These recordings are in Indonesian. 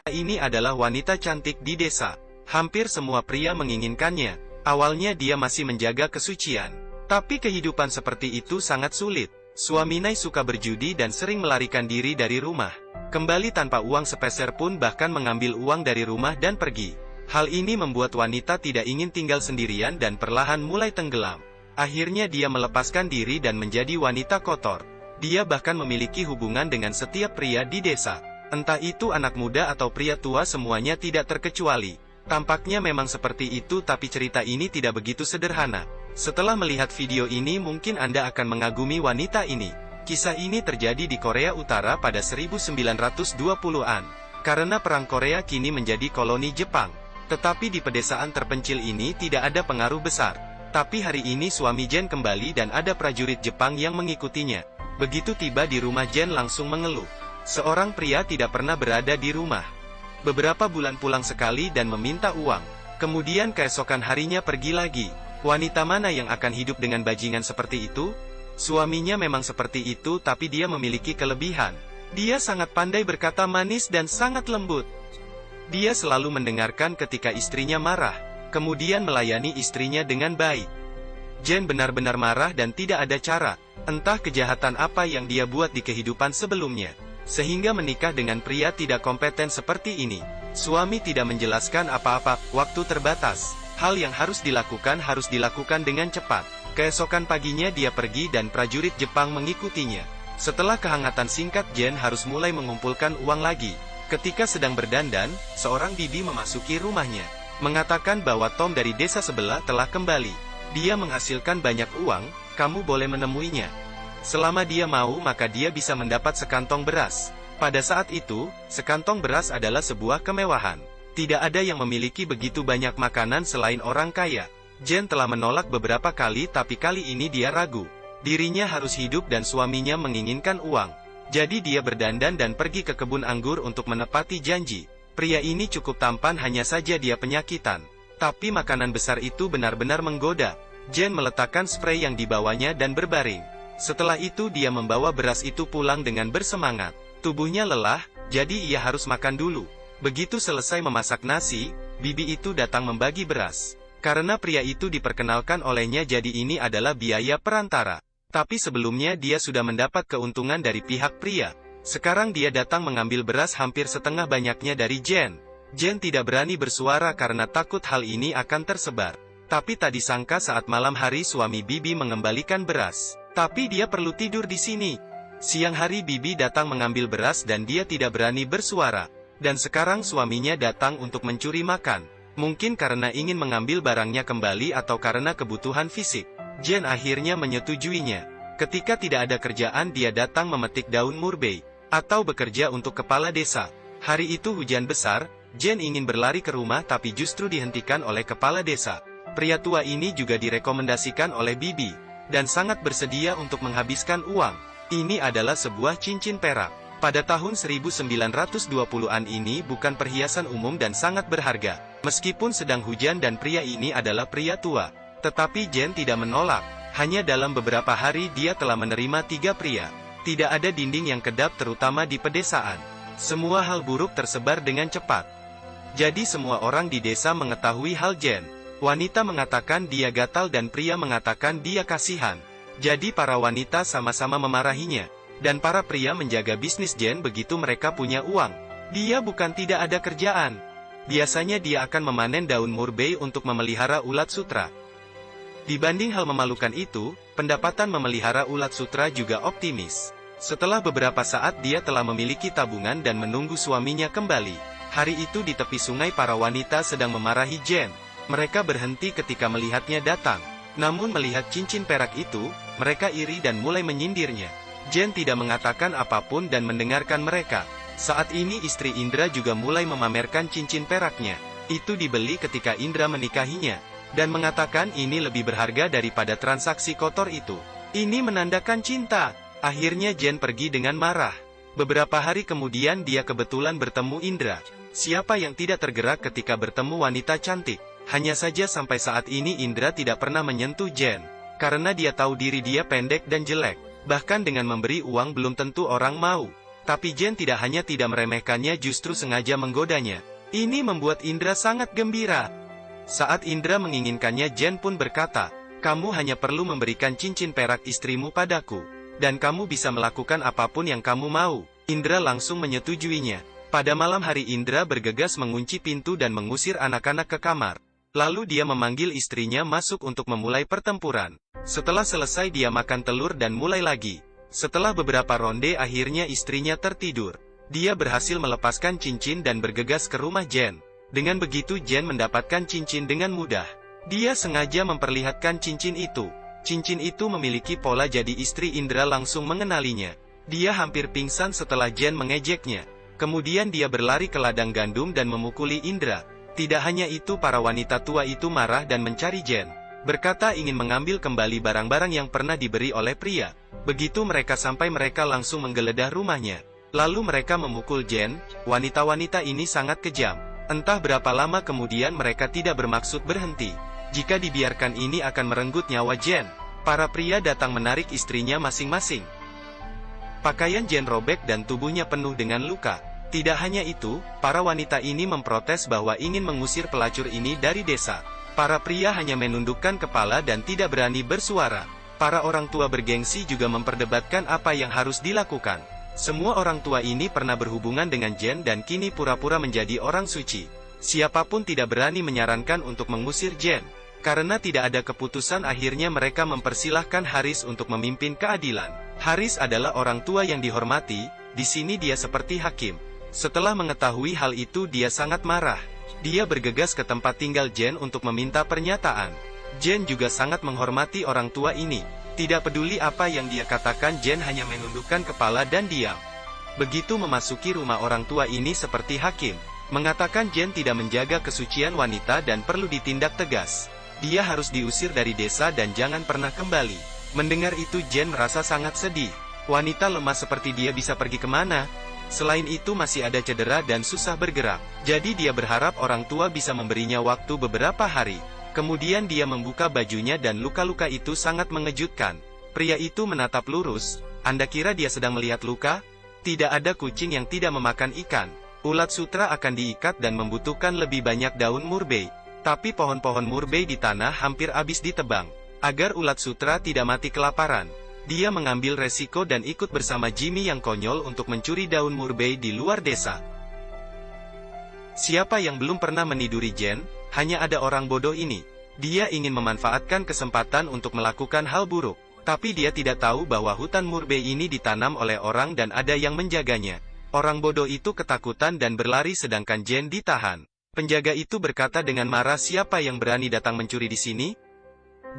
Ini adalah wanita cantik di desa. Hampir semua pria menginginkannya. Awalnya dia masih menjaga kesucian. Tapi kehidupan seperti itu sangat sulit. Suami Nai suka berjudi dan sering melarikan diri dari rumah. Kembali tanpa uang sepeser pun, bahkan mengambil uang dari rumah dan pergi. Hal ini membuat wanita tidak ingin tinggal sendirian dan perlahan mulai tenggelam. Akhirnya dia melepaskan diri dan menjadi wanita kotor. Dia bahkan memiliki hubungan dengan setiap pria di desa. Entah itu anak muda atau pria tua, semuanya tidak terkecuali. Tampaknya memang seperti itu, tapi cerita ini tidak begitu sederhana. Setelah melihat video ini mungkin Anda akan mengagumi wanita ini. Kisah ini terjadi di Korea Utara pada 1920-an. Karena Perang Korea kini menjadi koloni Jepang. Tetapi di pedesaan terpencil ini tidak ada pengaruh besar. Tapi hari ini suami Jen kembali dan ada prajurit Jepang yang mengikutinya. Begitu tiba di rumah, Jen langsung mengeluh. Seorang pria tidak pernah berada di rumah. Beberapa bulan pulang sekali dan meminta uang. Kemudian keesokan harinya pergi lagi. Wanita mana yang akan hidup dengan bajingan seperti itu? Suaminya memang seperti itu, tapi dia memiliki kelebihan. Dia sangat pandai berkata manis dan sangat lembut. Dia selalu mendengarkan ketika istrinya marah, kemudian melayani istrinya dengan baik. Jen benar-benar marah dan tidak ada cara, entah kejahatan apa yang dia buat di kehidupan sebelumnya, sehingga menikah dengan pria tidak kompeten seperti ini. Suami tidak menjelaskan apa-apa, waktu terbatas. Hal yang harus dilakukan dengan cepat. Keesokan paginya dia pergi dan prajurit Jepang mengikutinya. Setelah kehangatan singkat, Jen harus mulai mengumpulkan uang lagi. Ketika sedang berdandan, seorang bibi memasuki rumahnya, mengatakan bahwa Tom dari desa sebelah telah kembali. Dia menghasilkan banyak uang, kamu boleh menemuinya. Selama dia mau, maka dia bisa mendapat sekantong beras. Pada saat itu, sekantong beras adalah sebuah kemewahan. Tidak ada yang memiliki begitu banyak makanan selain orang kaya. Jen telah menolak beberapa kali, tapi kali ini dia ragu. Dirinya harus hidup dan suaminya menginginkan uang. Jadi dia berdandan dan pergi ke kebun anggur untuk menepati janji. Pria ini cukup tampan, hanya saja dia penyakitan. Tapi makanan besar itu benar-benar menggoda. Jen meletakkan spray yang dibawanya dan berbaring. Setelah itu dia membawa beras itu pulang dengan bersemangat. Tubuhnya lelah, jadi ia harus makan dulu. Begitu selesai memasak nasi, bibi itu datang membagi beras. Karena pria itu diperkenalkan olehnya, jadi ini adalah biaya perantara. Tapi sebelumnya dia sudah mendapat keuntungan dari pihak pria. Sekarang dia datang mengambil beras hampir setengah banyaknya dari Jen. Jen tidak berani bersuara karena takut hal ini akan tersebar. Tapi tak disangka saat malam hari suami bibi mengembalikan beras. Tapi dia perlu tidur di sini. Siang hari bibi datang mengambil beras dan dia tidak berani bersuara. Dan sekarang suaminya datang untuk mencuri makan. Mungkin karena ingin mengambil barangnya kembali atau karena kebutuhan fisik. Jen akhirnya menyetujuinya. Ketika tidak ada kerjaan, dia datang memetik daun murbei, atau bekerja untuk kepala desa. Hari itu hujan besar, Jen ingin berlari ke rumah tapi justru dihentikan oleh kepala desa. Pria tua ini juga direkomendasikan oleh bibi, dan sangat bersedia untuk menghabiskan uang. Ini adalah sebuah cincin perak. Pada tahun 1920-an ini bukan perhiasan umum dan sangat berharga. Meskipun sedang hujan dan pria ini adalah pria tua. Tetapi Jen tidak menolak. Hanya dalam beberapa hari dia telah menerima 3 pria. Tidak ada dinding yang kedap, terutama di pedesaan. Semua hal buruk tersebar dengan cepat. Jadi semua orang di desa mengetahui hal Jen. Wanita mengatakan dia gatal dan pria mengatakan dia kasihan. Jadi para wanita sama-sama memarahinya. Dan para pria menjaga bisnis Jen begitu mereka punya uang. Dia bukan tidak ada kerjaan. Biasanya dia akan memanen daun murbei untuk memelihara ulat sutra. Dibanding hal memalukan itu, pendapatan memelihara ulat sutra juga optimis. Setelah beberapa saat dia telah memiliki tabungan dan menunggu suaminya kembali. Hari itu di tepi sungai para wanita sedang memarahi Jen. Mereka berhenti ketika melihatnya datang. Namun melihat cincin perak itu, mereka iri dan mulai menyindirnya. Jen tidak mengatakan apapun dan mendengarkan mereka. Saat ini istri Indra juga mulai memamerkan cincin peraknya. Itu dibeli ketika Indra menikahinya. Dan mengatakan ini lebih berharga daripada transaksi kotor itu. Ini menandakan cinta. Akhirnya Jen pergi dengan marah. Beberapa hari kemudian dia kebetulan bertemu Indra. Siapa yang tidak tergerak ketika bertemu wanita cantik? Hanya saja sampai saat ini Indra tidak pernah menyentuh Jen. Karena dia tahu diri dia pendek dan jelek. Bahkan dengan memberi uang belum tentu orang mau. Tapi Jen tidak hanya tidak meremehkannya, justru sengaja menggodanya. Ini membuat Indra sangat gembira. Saat Indra menginginkannya, Jen pun berkata, "Kamu hanya perlu memberikan cincin perak istrimu padaku, dan kamu bisa melakukan apapun yang kamu mau." Indra langsung menyetujuinya. Pada malam hari, Indra bergegas mengunci pintu dan mengusir anak-anak ke kamar. Lalu dia memanggil istrinya masuk untuk memulai pertempuran. Setelah selesai, dia makan telur dan mulai lagi. Setelah beberapa ronde, akhirnya istrinya tertidur. Dia berhasil melepaskan cincin dan bergegas ke rumah Jen. Dengan begitu Jen mendapatkan cincin dengan mudah. Dia sengaja memperlihatkan cincin itu. Cincin itu memiliki pola, jadi istri Indra langsung mengenalinya. Dia hampir pingsan setelah Jen mengejeknya. Kemudian dia berlari ke ladang gandum dan memukuli Indra. Tidak hanya itu, para wanita tua itu marah dan mencari Jen. Berkata ingin mengambil kembali barang-barang yang pernah diberi oleh pria. Begitu mereka sampai, mereka langsung menggeledah rumahnya. Lalu mereka memukul Jen. Wanita-wanita ini sangat kejam. Entah berapa lama kemudian mereka tidak bermaksud berhenti. Jika dibiarkan, ini akan merenggut nyawa Jen. Para pria datang menarik istrinya masing-masing. Pakaian Jen robek dan tubuhnya penuh dengan luka. Tidak hanya itu, para wanita ini memprotes bahwa ingin mengusir pelacur ini dari desa. Para pria hanya menundukkan kepala dan tidak berani bersuara. Para orang tua bergengsi juga memperdebatkan apa yang harus dilakukan. Semua orang tua ini pernah berhubungan dengan Jen dan kini pura-pura menjadi orang suci. Siapapun tidak berani menyarankan untuk mengusir Jen. Karena tidak ada keputusan, akhirnya mereka mempersilahkan Haris untuk memimpin keadilan. Haris adalah orang tua yang dihormati, di sini dia seperti hakim. Setelah mengetahui hal itu, dia sangat marah. Dia bergegas ke tempat tinggal Jen untuk meminta pernyataan. Jen juga sangat menghormati orang tua ini. Tidak peduli apa yang dia katakan, Jen hanya menundukkan kepala dan diam. Begitu memasuki rumah orang tua ini seperti hakim, mengatakan Jen tidak menjaga kesucian wanita dan perlu ditindak tegas. Dia harus diusir dari desa dan jangan pernah kembali. Mendengar itu Jen merasa sangat sedih. Wanita lemah seperti dia bisa pergi kemana? Selain itu masih ada cedera dan susah bergerak. Jadi dia berharap orang tua bisa memberinya waktu beberapa hari. Kemudian dia membuka bajunya dan luka-luka itu sangat mengejutkan. Pria itu menatap lurus. Anda kira dia sedang melihat luka? Tidak ada kucing yang tidak memakan ikan. Ulat sutra akan diikat dan membutuhkan lebih banyak daun murbei. Tapi pohon-pohon murbei di tanah hampir habis ditebang. Agar ulat sutra tidak mati kelaparan, dia mengambil resiko dan ikut bersama Jimmy yang konyol untuk mencuri daun murbei di luar desa. Siapa yang belum pernah meniduri Jen? Hanya ada orang bodoh ini. Dia ingin memanfaatkan kesempatan untuk melakukan hal buruk. Tapi dia tidak tahu bahwa hutan murbei ini ditanam oleh orang dan ada yang menjaganya. Orang bodoh itu ketakutan dan berlari sedangkan Jen ditahan. Penjaga itu berkata dengan marah, "Siapa yang berani datang mencuri di sini?"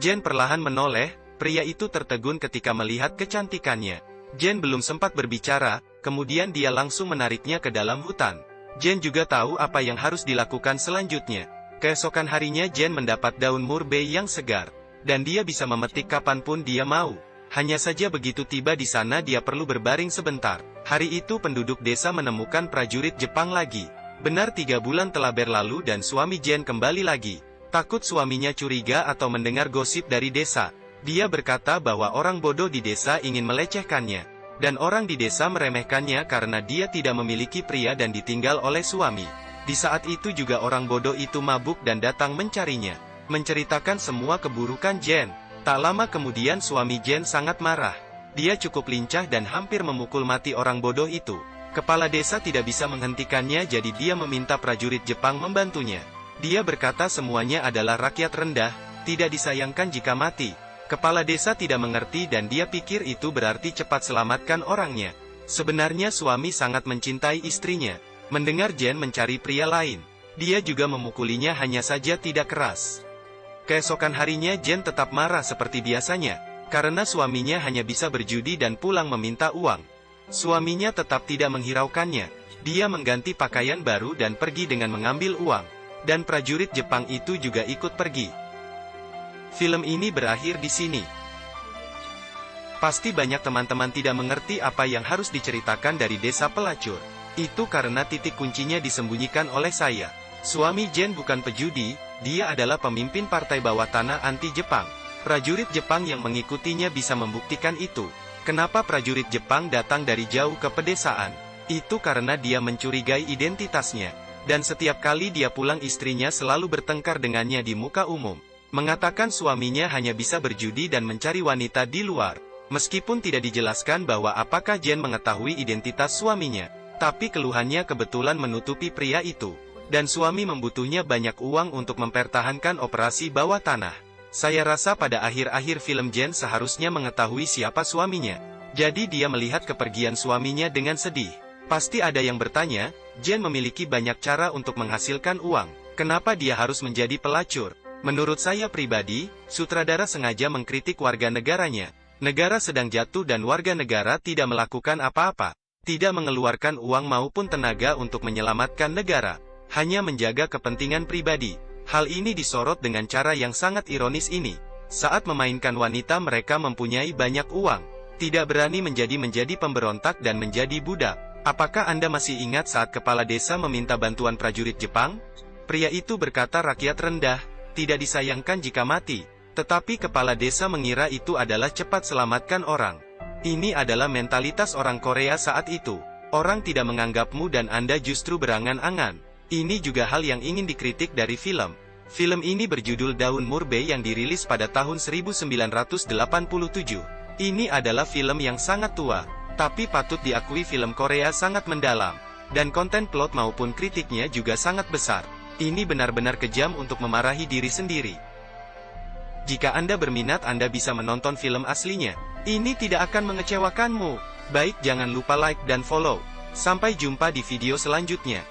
Jen perlahan menoleh. Pria itu tertegun ketika melihat kecantikannya. Jen belum sempat berbicara, kemudian dia langsung menariknya ke dalam hutan. Jen juga tahu apa yang harus dilakukan selanjutnya. Keesokan harinya Jen mendapat daun murbei yang segar, dan dia bisa memetik kapanpun dia mau. Hanya saja begitu tiba di sana dia perlu berbaring sebentar. Hari itu penduduk desa menemukan prajurit Jepang lagi. Benar 3 bulan telah berlalu dan suami Jen kembali lagi. Takut suaminya curiga atau mendengar gosip dari desa. Dia berkata bahwa orang bodoh di desa ingin melecehkannya. Dan orang di desa meremehkannya karena dia tidak memiliki pria dan ditinggal oleh suami. Di saat itu juga orang bodoh itu mabuk dan datang mencarinya. Menceritakan semua keburukan Jen. Tak lama kemudian suami Jen sangat marah. Dia cukup lincah dan hampir memukul mati orang bodoh itu. Kepala desa tidak bisa menghentikannya, jadi dia meminta prajurit Jepang membantunya. Dia berkata semuanya adalah rakyat rendah, tidak disayangkan jika mati. Kepala desa tidak mengerti dan dia pikir itu berarti cepat selamatkan orangnya. Sebenarnya suami sangat mencintai istrinya. Mendengar Jen mencari pria lain, dia juga memukulinya, hanya saja tidak keras. Keesokan harinya Jen tetap marah seperti biasanya, karena suaminya hanya bisa berjudi dan pulang meminta uang. Suaminya tetap tidak menghiraukannya. Dia mengganti pakaian baru dan pergi dengan mengambil uang. Dan prajurit Jepang itu juga ikut pergi. Film ini berakhir di sini. Pasti banyak teman-teman tidak mengerti apa yang harus diceritakan dari desa pelacur. Itu karena titik kuncinya disembunyikan oleh saya. Suami Jen bukan pejudi, dia adalah pemimpin partai bawah tanah anti-Jepang. Prajurit Jepang yang mengikutinya bisa membuktikan itu. Kenapa prajurit Jepang datang dari jauh ke pedesaan? Itu karena dia mencurigai identitasnya. Dan setiap kali dia pulang istrinya selalu bertengkar dengannya di muka umum. Mengatakan suaminya hanya bisa berjudi dan mencari wanita di luar. Meskipun tidak dijelaskan bahwa apakah Jen mengetahui identitas suaminya. Tapi keluhannya kebetulan menutupi pria itu. Dan suami membutuhnya banyak uang untuk mempertahankan operasi bawah tanah. Saya rasa pada akhir-akhir film Jen seharusnya mengetahui siapa suaminya. Jadi dia melihat kepergian suaminya dengan sedih. Pasti ada yang bertanya, Jen memiliki banyak cara untuk menghasilkan uang. Kenapa dia harus menjadi pelacur? Menurut saya pribadi, sutradara sengaja mengkritik warga negaranya. Negara sedang jatuh dan warga negara tidak melakukan apa-apa. Tidak mengeluarkan uang maupun tenaga untuk menyelamatkan negara. Hanya menjaga kepentingan pribadi. Hal ini disorot dengan cara yang sangat ironis ini. Saat memainkan wanita mereka mempunyai banyak uang. Tidak berani menjadi pemberontak dan menjadi budak. Apakah Anda masih ingat saat kepala desa meminta bantuan prajurit Jepang? Pria itu berkata rakyat rendah, tidak disayangkan jika mati. Tetapi kepala desa mengira itu adalah cepat selamatkan orang. Ini adalah mentalitas orang Korea saat itu. Orang tidak menganggapmu dan Anda justru berangan-angan. Ini juga hal yang ingin dikritik dari film. Film ini berjudul Daun Murbei yang dirilis pada tahun 1987. Ini adalah film yang sangat tua, tapi patut diakui film Korea sangat mendalam. Dan konten plot maupun kritiknya juga sangat besar. Ini benar-benar kejam untuk memarahi diri sendiri. Jika Anda berminat Anda bisa menonton film aslinya. Ini tidak akan mengecewakanmu. Baik, jangan lupa like dan follow. Sampai jumpa di video selanjutnya.